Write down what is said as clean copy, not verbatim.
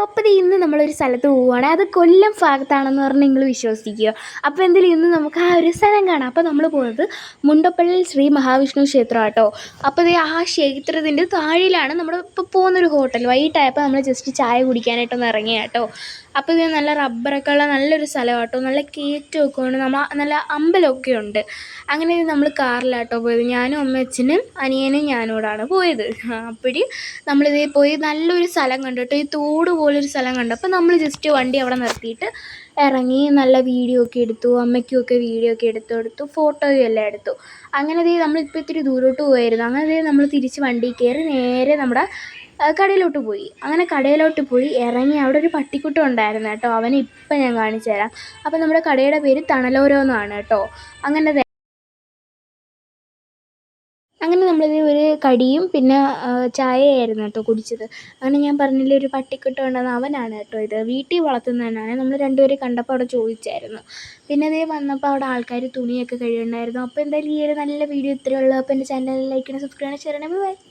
അപ്പോൾ ഇന്ന് നമ്മളൊരു സ്ഥലത്ത് പോവുകയാണ്. അത് കൊല്ലം ഭാഗത്താണെന്ന് പറഞ്ഞാൽ നിങ്ങൾ വിശ്വസിക്കുമോ? അപ്പോൾ എന്തായാലും ഇന്ന് നമുക്ക് ആ ഒരു സ്ഥലം കാണാം. അപ്പോൾ നമ്മൾ പോകുന്നത് മുണ്ടപ്പള്ളിയിൽ ശ്രീ മഹാവിഷ്ണു ക്ഷേത്രം കേട്ടോ. അപ്പോൾ ഇത് ആ ക്ഷേത്രത്തിൻ്റെ താഴെയിലാണ് നമ്മൾ ഇപ്പോൾ പോകുന്നൊരു ഹോട്ടൽ. വൈകിട്ടായപ്പോൾ നമ്മൾ ജസ്റ്റ് ചായ കുടിക്കാനായിട്ടൊന്ന് ഇറങ്ങിയ കേട്ടോ. അപ്പോൾ ഇത് നല്ല റബ്ബറൊക്കെ ഉള്ള നല്ലൊരു സ്ഥലം കേട്ടോ. നല്ല കയറ്റമൊക്കെ ഉണ്ട്, നമ്മൾ നല്ല അമ്പലമൊക്കെ ഉണ്ട്. അങ്ങനെ നമ്മൾ കാറിലാട്ടോ പോയത്. ഞാനും അമ്മയച്ഛനും അനിയനും ഞാനോടാണ് പോയത്. അപ്പോഴ് നമ്മളിതേ പോയി നല്ലൊരു സ്ഥലം കണ്ടു കേട്ടോ. ഈ തോട് പോലൊരു സ്ഥലം കണ്ടു. അപ്പോൾ നമ്മൾ ജസ്റ്റ് വണ്ടി അവിടെ നിർത്തിയിട്ട് ഇറങ്ങി നല്ല വീഡിയോ ഒക്കെ എടുത്തു. അമ്മയ്ക്കുമൊക്കെ വീഡിയോ ഒക്കെ എടുത്തു ഫോട്ടോയും എല്ലാം എടുത്തു. അങ്ങനെ നമ്മളിപ്പോൾ ഇത്തിരി ദൂരോട്ട് പോയായിരുന്നു. അങ്ങനെ നമ്മൾ തിരിച്ച് വണ്ടി കയറി നേരെ നമ്മുടെ കടയിലോട്ട് പോയി. അങ്ങനെ കടയിലോട്ട് പോയി ഇറങ്ങി അവിടെ ഒരു പട്ടിക്കുട്ടൻ ഉണ്ടായിരുന്നു കേട്ടോ. അവനെ ഇപ്പം ഞാൻ കാണിച്ചു തരാം. അപ്പോൾ നമ്മുടെ കടയുടെ പേര് തണലോരം എന്നാണ് കേട്ടോ. അങ്ങനെ നമ്മളിത് ഒരു കടിയും പിന്നെ ചായയായിരുന്നു കേട്ടോ കുടിച്ചത്. അങ്ങനെ ഞാൻ പറഞ്ഞില്ലേ ഒരു പട്ടിക്കുട്ടൻ ഉണ്ടെന്ന്, അവനാണ് കേട്ടോ ഇത്. വീട്ടിൽ വളർത്തുന്നതന്നാണ്. നമ്മൾ രണ്ടുപേരും കണ്ടപ്പോൾ അവിടെ ചോദിച്ചായിരുന്നു. പിന്നെ വന്നപ്പോൾ അവിടെ ആൾക്കാർ തുണിയൊക്കെ കഴുകുന്നുണ്ടായിരുന്നു. അപ്പോൾ എന്തായാലും ഈ ഒരു നല്ല വീഡിയോ ഇത്രയേ ഉള്ളൂ. അപ്പോൾ എൻ്റെ ചാനൽ ലൈക്ക് ചെയ്യണം, സബ്സ്ക്രൈബ് ചെയ്യണം, ഷെയർ ചെയ്യണം. ബൈ.